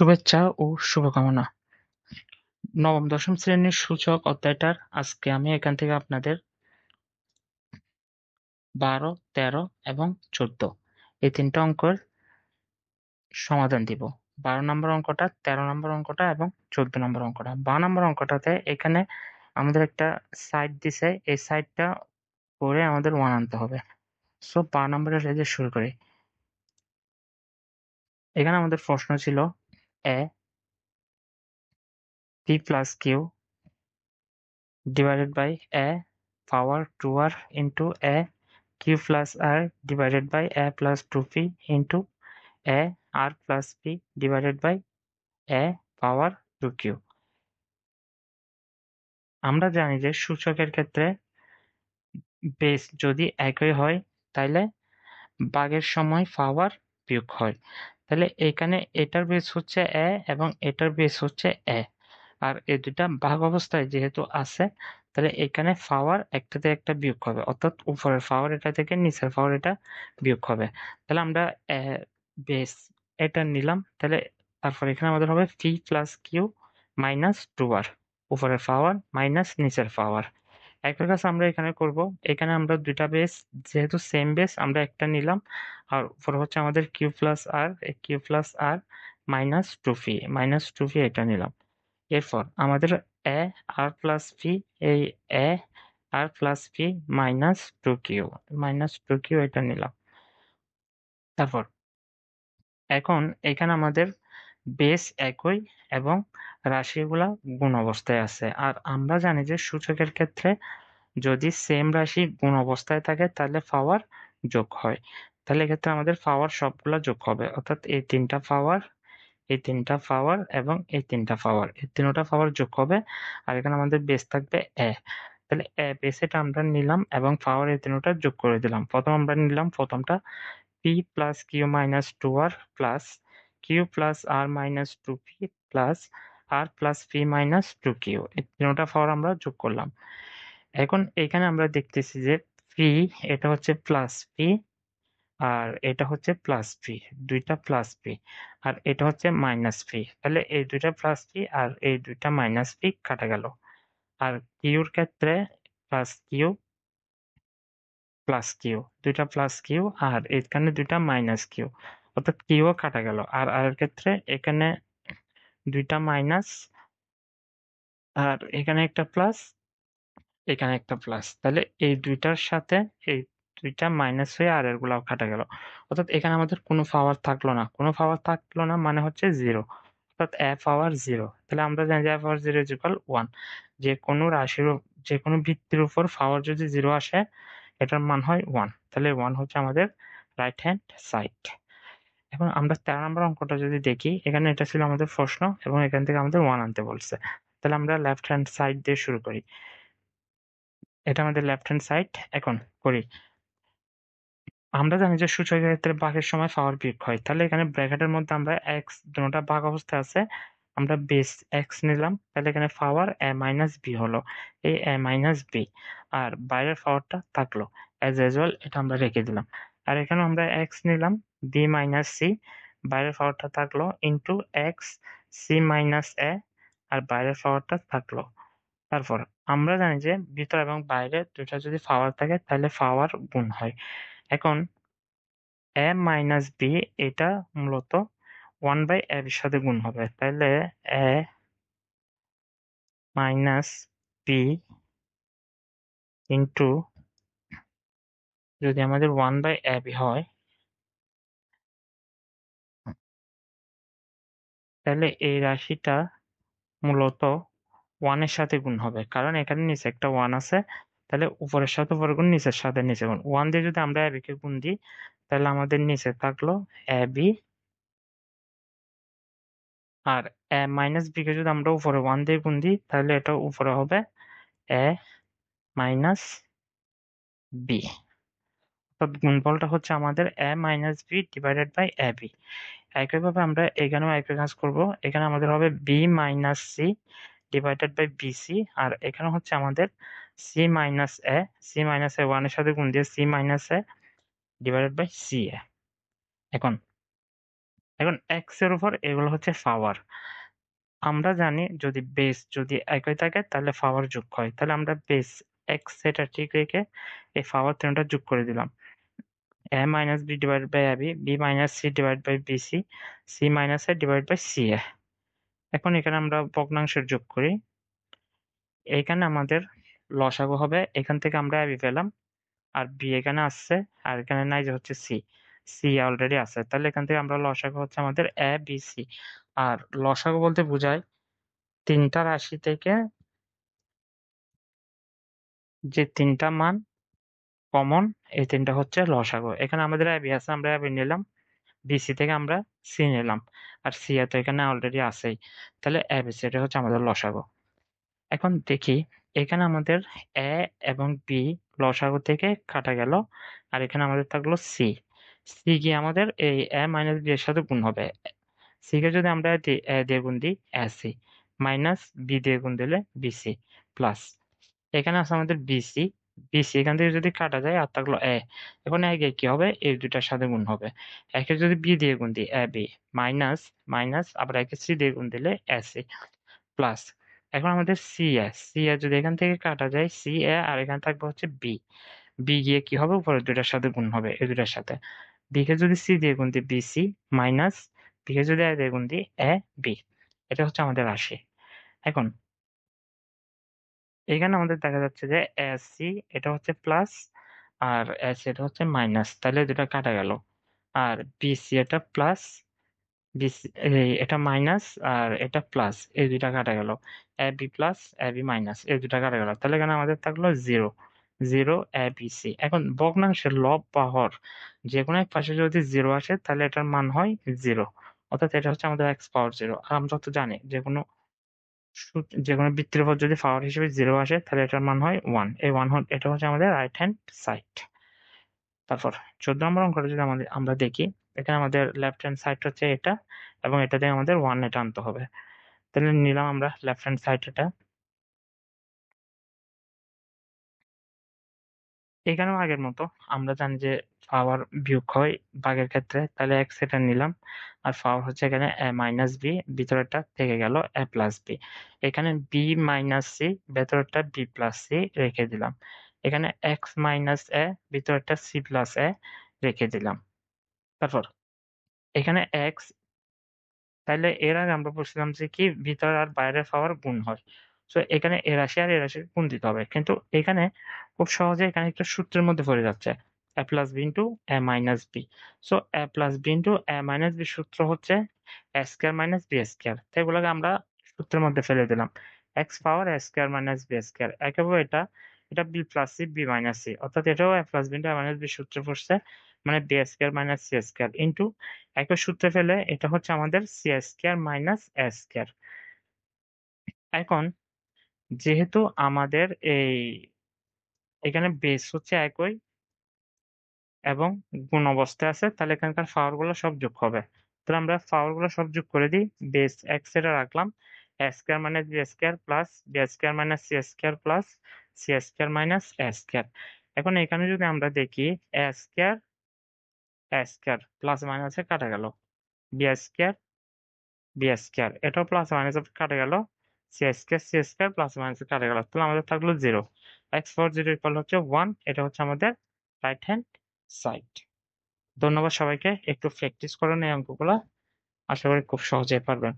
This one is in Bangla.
শুভেচ্ছা ও শুভকামনা। নবম দশম শ্রেণীর সূচক অধ্যায়টার আজকে আমি এখান থেকে আপনাদের 12, 13 এবং 14 এই তিনটা অঙ্কের সমাধান দিব। 12 নম্বর অঙ্কটা, 13 নম্বর অঙ্কটা এবং 14 নম্বর অঙ্কটা। 12 নম্বর অঙ্কটাতে এখানে আমাদের একটা সাইড দিছে, এই সাইডটা করে আমাদের 1 আনতে হবে। সো 12 নম্বরের রেজে শুরু করি। এখানে আমাদের প্রশ্ন ছিল a p plus q divided by a power 2r into a q plus r divided by a plus 2p into a r plus p divided by a power 2q। আমরা জানি যে সূচকের ক্ষেত্রে বেস যদি একই হয় তাহলে ভাগের সময় পাওয়ার বিয়োগ হয়। তাহলে এখানে এটার বেস হচ্ছে a এবং এটার বেস হচ্ছে a, আর এই দুটা ভাগ অবস্থায় যেহেতু আছে তাহলে এখানে পাওয়ার একটাতে একটা বিয়োগ হবে, অর্থাৎ উপরের পাওয়ার এটা থেকে নিচের পাওয়ার এটা বিয়োগ হবে। তাহলে আমরা বেস এটা নিলাম, তাহলে তারপর এখানে আমাদের হবে p plus Q minus 2r, উপরের পাওয়ার মাইনাস নিচের পাওয়ার। একই কাজ আমরা এখানে করব। এখানে আমরা দুইটা বেস, যেহেতু সেম বেস আমরা একটা নিলাম, আর উপরে হচ্ছে আমাদের Q plus R, Q plus R minus two P এটা নিলাম। এরপর আমাদের এ আর প্লাস পি, এই এ R plus P minus two Q এটা নিলাম। তারপর এখন এখানে আমাদের বেস একই এবং রাশিগুলা গুণ অবস্থায় আছে, আর আমরা জানি যে সূচকের ক্ষেত্রে যদি সেম রাশি গুণ অবস্থায় থাকে তাহলে পাওয়ার যোগ হয়। তাহলে এক্ষেত্রে আমাদের পাওয়ার সবগুলা যোগ হবে, অর্থাৎ এই তিনটা পাওয়ার, এই তিনটা পাওয়ার এবং এই তিনটা পাওয়ার, এই তিনটা পাওয়ার যোগ হবে। আর এখানে আমাদের বেস থাকবে এ। তাহলে এ বেস এটা আমরা নিলাম এবং পাওয়ার এই তিনটা যোগ করে দিলাম। প্রথম আমরা নিলাম প্রথমটা p plus Q minus 2r plus Q plus R minus 2p plus R plus P minus 2q, এই তিনটা পাওয়ার আমরা যোগ করলাম। এখন এখানে আমরা দেখতেছি যে পি এটা হচ্ছে প্লাস পি আর এটা হচ্ছে প্লাস পি, দুইটা প্লাস পি, আর এটা হচ্ছে মাইনাস পি। তাহলে এই দুইটা প্লাস পি আর এই দুইটা মাইনাস পি কাটা গেল। আর কিউর ক্ষেত্রে প্লাস কিউ প্লাস কিউ, দুইটা প্লাস কিউ আর এখানে দুইটা মাইনাস কিউ, অর্থাৎ কিউও কাটা গেল। আর আর এর ক্ষেত্রে এখানে দুইটা মাইনাস আর এখানে একটা প্লাস, এখানে একটা প্লাস। তাহলে এই দুইটার সাথে এই দুইটা মাইনাস হয়ে আর এরগুলাও কাটা গেল, অর্থাৎ এখানে আমাদের কোনো পাওয়ার থাকলো না। কোনো পাওয়ার থাকলো না মানে হচ্ছে জিরো, অর্থাৎ এ পাওয়ার জিরো। তাহলে আমরা জানি যে A power zero is equal one. যে কোনো রাশির যে কোনো ভিত্তির উপর পাওয়ার যদি জিরো আসে এটার মান হয় ওয়ান। তাহলে ওয়ান হচ্ছে আমাদের রাইট হ্যান্ড সাইড। এখন আমরা 13 নম্বর অঙ্কটা যদি দেখি, এখানে এটা ছিল আমাদের প্রশ্ন এবং এখান থেকে আমাদের ওয়ান আনতে বলছে। তাহলে আমরা লেফট হ্যান্ড সাইড দিয়ে শুরু করি। এটা আমাদের লেফট হ্যান্ড সাইড। এখন করি, আমরা জানি যে সূচকের ক্ষেত্রে ভাগের সময় পাওয়ার বিয়োগ হয়। তাহলে এখানে ব্র্যাকেটের মধ্যে আমরা এক্স দুটোটা ভাগ অবস্থায় আছে, আমরা বেস এক্স নিলাম, তাহলে এখানে পাওয়ার এ মাইনাস বি হলো, এই এ মাইনাস বি, আর বাইরের পাওয়ারটা থাকলো অ্যাজ ইউজুয়াল, এটা আমরা রেখে দিলাম। আর এখানে আমরা এক্স নিলাম বি মাইনাস সি, বাইরের পাওয়ারটা থাকলো ইন্টু এক্স সি মাইনাস এ, আর বাইরের পাওয়ারটা থাকলো। তারপর আমরা জানি যে ভিতর এবং বাইরে দুটা যদি পাওয়ার থাকে তাহলে পাওয়ার গুণ হয়। এখন এ মাইনাস বি এটা মূলত ওয়ান বাই এর সাথে গুণ হবে, তাহলে এ মাইনাস বি ইন্টু, যদি আমাদের ওয়ান বাই এ বি হয় তাহলে এই রাশিটা মূলত ওয়ানের সাথে গুণ হবে, কারণ এখানে নিচে একটা ওয়ান আছে। তাহলে উপরের সাথে উপরে গুণ, নিচের সাথে নিচে গুণ। ওয়ান দিয়ে যদি আমরা এ বিকে গুণ দিই তাহলে আমাদের নিচে থাকলো A B, R A minus B কে যদি আমরা উপরে ওয়ান দিয়ে গুণ দিই তাহলে এটা উপরে হবে এ মাইনাস বি, অর্থাৎ গুণফলটা হচ্ছে আমাদের A minus B divided by A B. একইভাবে আমরা এখানেও একই কাজ করব। এখানে আমাদের হবে B minus C divided by BC, আর এখানে হচ্ছে আমাদের C minus A, C minus A ওয়ানের সাথে গুণ দিয়ে C minus A divided by C A. এখন এখন এক্স এর উপর এগুলো হচ্ছে পাওয়ার। আমরা জানি যদি বেস যদি একই থাকে তাহলে পাওয়ার যোগ হয়, তাহলে আমরা বেস এক্স এটা ঠিক রেখে এই পাওয়ার তিনটা যোগ করে দিলাম। a minus b divided by ab, b minus c divided by bc, c minus a divided by ca। এখন এখানে আমরা ভগ্নাংশের যোগ করি। এইখানে আমাদের লসাগু হবে, এখান থেকে আমরা ab পেলাম, আর b এখানে আসছে, আর এখানে নাই যে হচ্ছে c, c অলরেডি আছে, তাহলে এখান থেকে আমরা লসাগু হচ্ছে আমাদের a b c। আর লসাগু বলতে বোঝায় তিনটা রাশি থেকে যে তিনটা মান কমন, এই তিনটা হচ্ছে লসাগু। এখানে আমাদের ab আছে, আমরা ab নিলাম, bc থেকে আমরা c নিলাম, আর c তো এখানে অলরেডি আছেই, তাহলে abc এটা হচ্ছে আমাদের লসাগু। এখন দেখি এখানে আমাদের a এবং b লসাগু থেকে কাটা গেল, আর এখানে আমাদের থাকলো c। c গিয়ে আমাদের এই a মাইনাস b এর সাথে গুণ হবে। c কে যদি আমরা a দিয়ে গুণ দিই ac, মাইনাস b দিয়ে গুণ দিলে bc, প্লাস এখানে আছে আমাদের বিসি। বিসি এখান থেকে যদি কাটা যায় আর থাকলো এ। এখন একে কি হবে, এই দুটার সাথে গুণ হবে। একে যদি বি দিয়ে গুণ দিই এ বি, মাইনাস মাইনাস আবার একে সি দিয়ে গুণ দিলে এসি, প্লাস এখন আমাদের সি এ। সি এ যদি এখান থেকে কাটা যায় সি এ, আর এখানে থাকবে হচ্ছে বি। বি গিয়ে কি হবে, উপরের দুটার সাথে গুণ হবে এই দুটার সাথে। বি কে যদি সি দিয়ে গুণ দিই বিসি, মাইনাস বি কে যদি এ দিয়ে গুণ দিই এ বি। এটা হচ্ছে আমাদের রাশি। এখন এখানে আমাদের দেখা যাচ্ছে যে এসি এটা হচ্ছে প্লাস, আর এসি এটা হচ্ছে মাইনাস, তাহলে দুটা কাটা গেল। আর বিসি এটা প্লাস, বিসি এটা মাইনাস, আর এটা প্লাস, এই দুইটা কাটা গেল। A B plus A B minus, এই দুটা কাটা গেল, তাহলে এখানে আমাদের থাকলো zero. Zero A B C. এখন ভগ্নাংশের লব বা হর যে কোনো এক পাশে যদি জিরো আসে তাহলে এটার মান হয় জিরো, অর্থাৎ এটা হচ্ছে আমাদের এক্স পাওয়ার জিরো। আর আমরা তো জানি যে কোনো বৃত্তের উপর যদি পাওয়ার হিসেবে জিরো আসে তাহলে এটার মান হয় ওয়ান। এই ওয়ান এটা হচ্ছে আমাদের রাইট হ্যান্ড সাইড। তারপর 14 নম্বর অঙ্কটা যদি আমরা দেখি, এখানে আমাদের লেফট হ্যান্ড সাইড হচ্ছে এটা, এবং এটা দিয়ে আমাদের ওয়ান এটা আনতে হবে। তাহলে নিলাম আমরা লেফট হ্যান্ড সাইড এটা। এখানেও আগের মতো আমরা জানি যে পাওয়ার বিয়োগ হয় ভাগের ক্ষেত্রে, তাহলে এক্স এটা নিলাম, আর পাওয়ার হচ্ছে এখানে এ মাইনাস বি, ভিতরেরটা থেকে গেল এ প্লাস বি। এখানে বি মাইনাস সি, ভেতরেরটা বি প্লাস সি রেখে দিলাম। এখানে এক্স মাইনাস এ, ভিতরেরটা সি প্লাস এ রেখে দিলাম। তারপর এখানে এক্স, তাহলে এর আগে আমরা বলছিলাম যে কি ভিতর আর বাইরের পাওয়ার গুণ হয়। সো এখানে এ রাশি আর এ রাশি গুণ দিতে হবে, কিন্তু এখানে খুব সহজে এখানে একটা সূত্রের মধ্যে পড়ে যাচ্ছে, A plus B into A minus B. So A plus B into A minus B সূত্র হচ্ছে A square minus B square, তো এগুলোকে আমরা সূত্রের মধ্যে ফেলে দিলাম। X power A square minus B square, একেবারে এটা এটা B plus C B minus C, অর্থাৎ এটাও A plus B into A minus B সূত্রে পড়ছে, মানে B square minus C square into একই সূত্রে ফেলে এটা হচ্ছে আমাদের C square minus A square. এখন যেহেতু আমাদের এখানে বেস হচ্ছে একই এবং গুণ অবস্থায় আছে, তাহলে এখানকার পাওয়ার গুলো সব যোগ হবে। তাহলে আমরা পাওয়ার গুলো সব যোগ করে দিই। বেস এক্স এটা রাখলাম, A square minus B square plus B square minus C square plus C square minus A square. এখন এখানে যদি আমরা দেখি এ স্কোয়ার প্লাস মাইনাসে কাটা গেল, বি স্কোয়ার বি স্কোয়ার এটাও প্লাস মাইনাস কাটা গেল, সি স্কোয়ার প্লাস মাইনাস কাটা গেল, তাহলে আমাদের থাকলো zero. X four zero equal হচ্ছে ওয়ান, এটা হচ্ছে আমাদের রাইট হ্যান্ড সাইড। ধন্যবাদ সবাইকে, একটু প্র্যাকটিস করেন এই অঙ্কগুলো, আশা করি খুব সহজেই পারবেন।